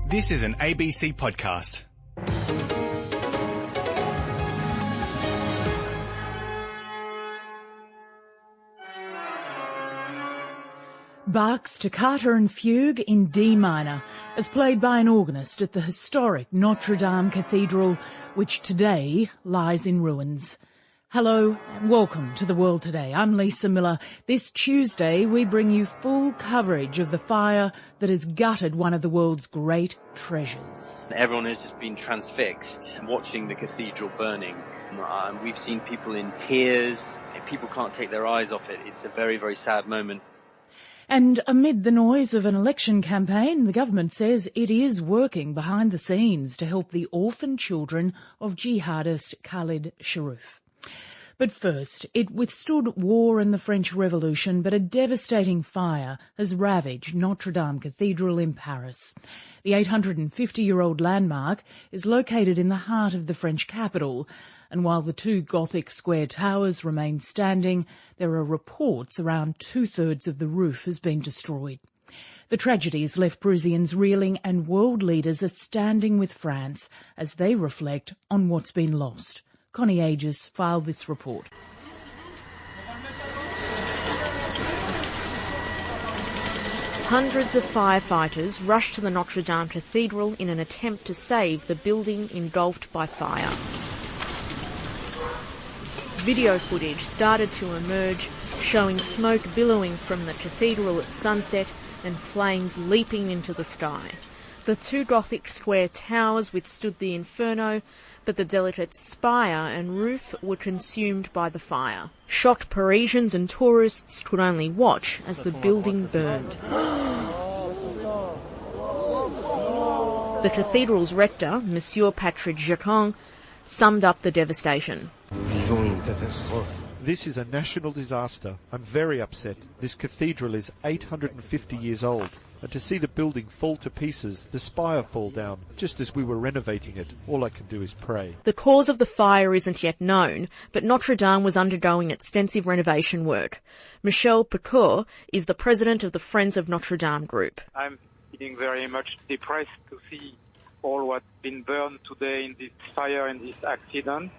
This is an ABC podcast. Bach's Toccata and Fugue in D minor, as played by an organist at the historic Notre Dame Cathedral, which today lies in ruins. Hello and welcome to The World Today. I'm Lisa Miller. This Tuesday we bring you full coverage of the fire that has gutted one of the world's great treasures. Everyone has just been transfixed watching the cathedral burning. We've seen people in tears. People can't take their eyes off it. It's a very, very sad moment. And amid the noise of an election campaign, the government says it is working behind the scenes to help the orphan children of jihadist Khalid Sharif. But first, it withstood war and the French Revolution, but a devastating fire has ravaged Notre Dame Cathedral in Paris. The 850-year-old landmark is located in the heart of the French capital, and while the two Gothic square towers remain standing, there are reports around two-thirds of the roof has been destroyed. The tragedy has left Parisians reeling, and world leaders are standing with France as they reflect on what's been lost. Connie Aegis filed this report. Hundreds of firefighters rushed to the Notre Dame Cathedral in an attempt to save the building engulfed by fire. Video footage started to emerge, showing smoke billowing from the cathedral at sunset and flames leaping into the sky. The two Gothic square towers withstood the inferno, but the delicate spire and roof were consumed by the fire. Shocked Parisians and tourists could only watch as the building burned. The cathedral's rector, Monsieur Patrick Jacquin, summed up the devastation. This is a national disaster. I'm very upset. This cathedral is 850 years old. And to see the building fall to pieces, the spire fall down, just as we were renovating it, all I can do is pray. The cause of the fire isn't yet known, but Notre Dame was undergoing extensive renovation work. Michel Picourt is the president of the Friends of Notre Dame group. I'm feeling very much depressed to see all what's been burned today in this fire, in this accident,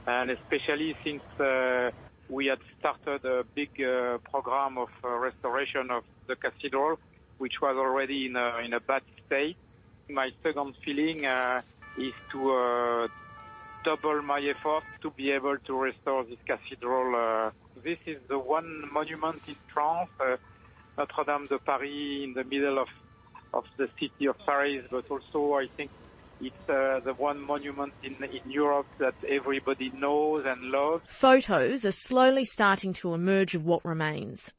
and especially since we had started a big program of restoration of the cathedral, which was already in a bad state. My second feeling is to double my effort to be able to restore this cathedral. This is the one monument in France, Notre Dame de Paris, in the middle of the city of Paris, but also I think it's the one monument in Europe that everybody knows and loves. Photos are slowly starting to emerge of what remains.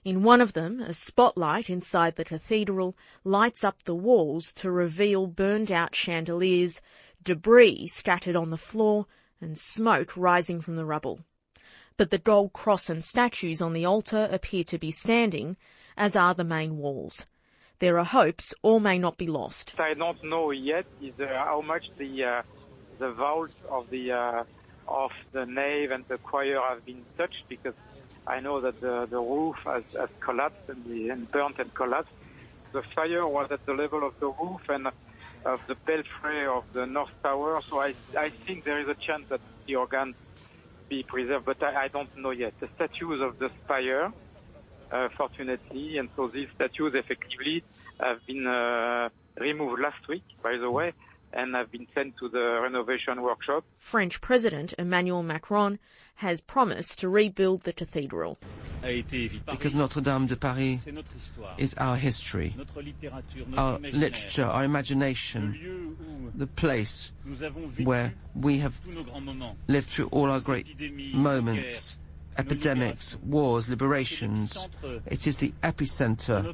In one of them, a spotlight inside the cathedral lights up the walls to reveal burned-out chandeliers, debris scattered on the floor, and smoke rising from the rubble. But the gold cross and statues on the altar appear to be standing, as are the main walls. There are hopes all may not be lost. I don't know yet how much the vault of the nave and the choir have been touched, because I know that the roof has collapsed and burnt and collapsed. The fire was at the level of the roof and of the belfry of the North Tower, so I think there is a chance that the organ be preserved, but I don't know yet. The statues of the spire, fortunately, and so these statues effectively have been removed last week, by the way, and have been sent to the renovation workshop. French President Emmanuel Macron has promised to rebuild the cathedral. Because Notre Dame de Paris is our history, our literature, our imagination, the place where we have lived through all our great moments, epidemics, wars, liberations. It is the epicenter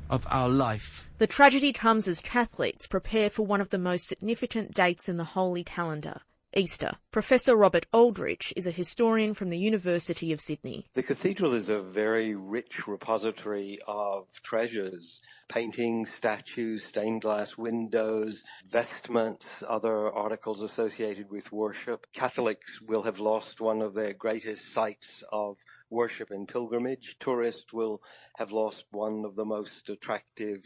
of our life. The tragedy comes as Catholics prepare for one of the most significant dates in the Holy Calendar, Easter. Professor Robert Aldrich is a historian from the University of Sydney. The cathedral is a very rich repository of treasures, paintings, statues, stained glass windows, vestments, other articles associated with worship. Catholics will have lost one of their greatest sites of worship and pilgrimage. Tourists will have lost one of the most attractive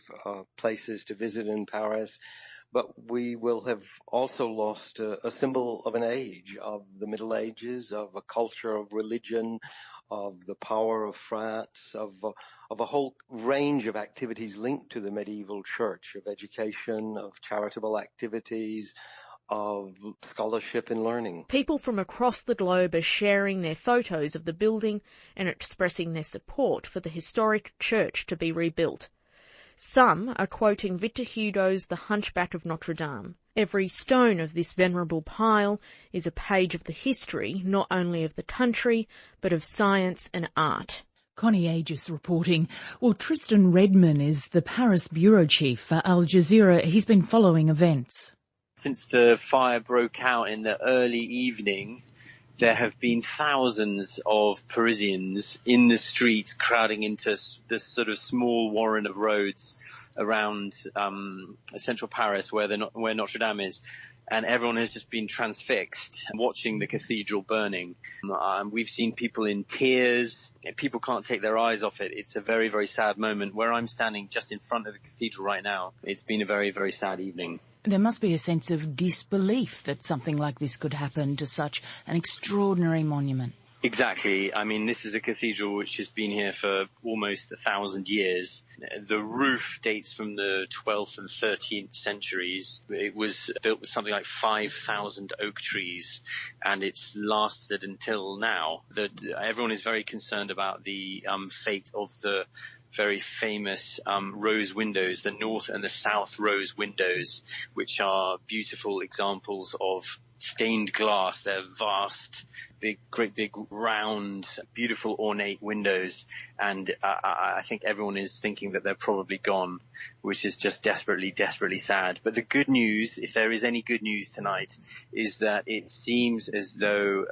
places to visit in Paris. But we will have also lost a symbol of an age, of the Middle Ages, of a culture of religion, of the power of France, of a whole range of activities linked to the medieval church, of education, of charitable activities, of scholarship and learning. People from across the globe are sharing their photos of the building and expressing their support for the historic church to be rebuilt. Some are quoting Victor Hugo's The Hunchback of Notre Dame. Every stone of this venerable pile is a page of the history, not only of the country, but of science and art. Connie Aegis reporting. Well, Tristan Redman is the Paris bureau chief for Al Jazeera. He's been following events. Since the fire broke out in the early evening, there have been thousands of Parisians in the streets crowding into this sort of small warren of roads around central Paris where Notre Dame is. And everyone has just been transfixed watching the cathedral burning. We've seen people in tears. People can't take their eyes off it. It's a very, very sad moment. Where I'm standing just in front of the cathedral right now, it's been a very, very sad evening. There must be a sense of disbelief that something like this could happen to such an extraordinary monument. Exactly. I mean, this is a cathedral which has been here for almost 1,000 years. The roof dates from the 12th and 13th centuries. It was built with something like 5,000 oak trees, and it's lasted until now. Everyone is very concerned about the fate of the very famous rose windows, the north and the south rose windows, which are beautiful examples of stained glass. They're vast, great big round, beautiful ornate windows, and I think everyone is thinking that they're probably gone, which is just desperately, desperately sad. But the good news, if there is any good news tonight, is that it seems as though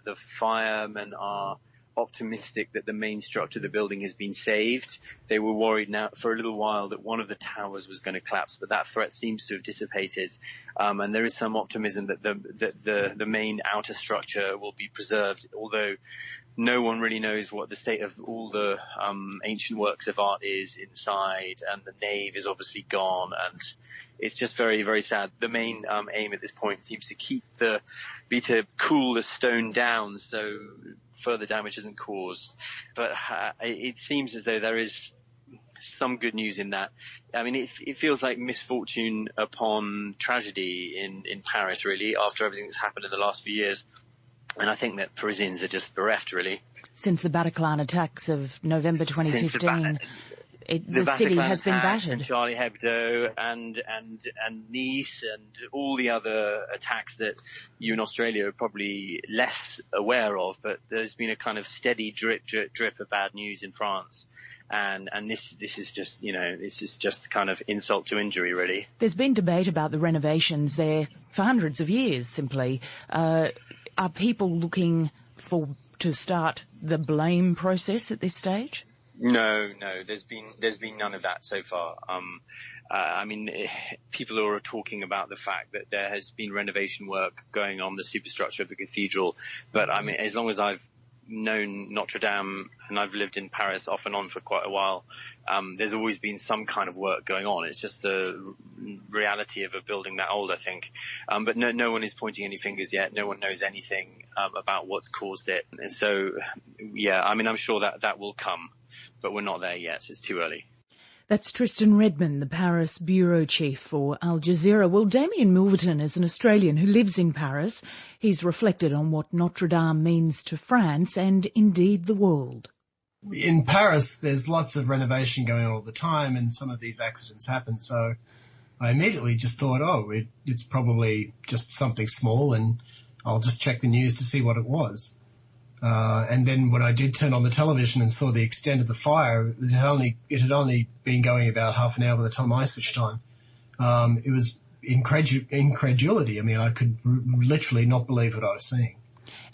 the firemen are optimistic that the main structure of the building has been saved. They were worried now for a little while that one of the towers was going to collapse, but that threat seems to have dissipated. And there is some optimism that the main outer structure will be preserved, although no one really knows what the state of all the ancient works of art is inside, and the nave is obviously gone, and it's just very, very sad. The main aim at this point seems to be to cool the stone down so further damage isn't caused. But it seems as though there is some good news in that. I mean, it feels like misfortune upon tragedy in Paris, really, after everything that's happened in the last few years. And I think that Parisians are just bereft, really. Since the Bataclan attacks of November 2015, the city has been battered. And Charlie Hebdo and Nice and all the other attacks that you in Australia are probably less aware of, but there's been a kind of steady drip of bad news in France. And this is just, this is just kind of insult to injury, really. There's been debate about the renovations there for hundreds of years, simply. Are people looking to start the blame process at this stage? No, there's been none of that so far. I mean, people are talking about the fact that there has been renovation work going on the superstructure of the cathedral, but I mean, as long as I've known Notre Dame and I've lived in Paris off and on for quite a while, there's always been some kind of work going on. It's just the reality of a building that old, I think. But no one is pointing any fingers yet. No one knows anything about what's caused it. And so, yeah, I mean, I'm sure that will come, but we're not there yet. It's too early. That's Tristan Redman, the Paris bureau chief for Al Jazeera. Well, Damien Milverton is an Australian who lives in Paris. He's reflected on what Notre Dame means to France and indeed the world. In Paris, there's lots of renovation going on all the time, and some of these accidents happen. So I immediately just thought, it's probably just something small, and I'll just check the news to see what it was. And then when I did turn on the television and saw the extent of the fire, it had only been going about half an hour by the time I switched on. It incredulity. I mean, I could literally not believe what I was seeing.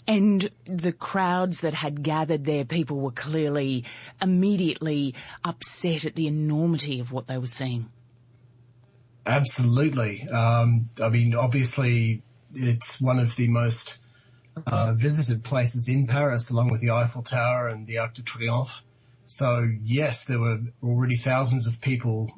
And the crowds that had gathered there, people were clearly immediately upset at the enormity of what they were seeing. Absolutely. I mean, obviously, it's one of the most visited places in Paris, along with the Eiffel Tower and the Arc de Triomphe. So, yes, there were already thousands of people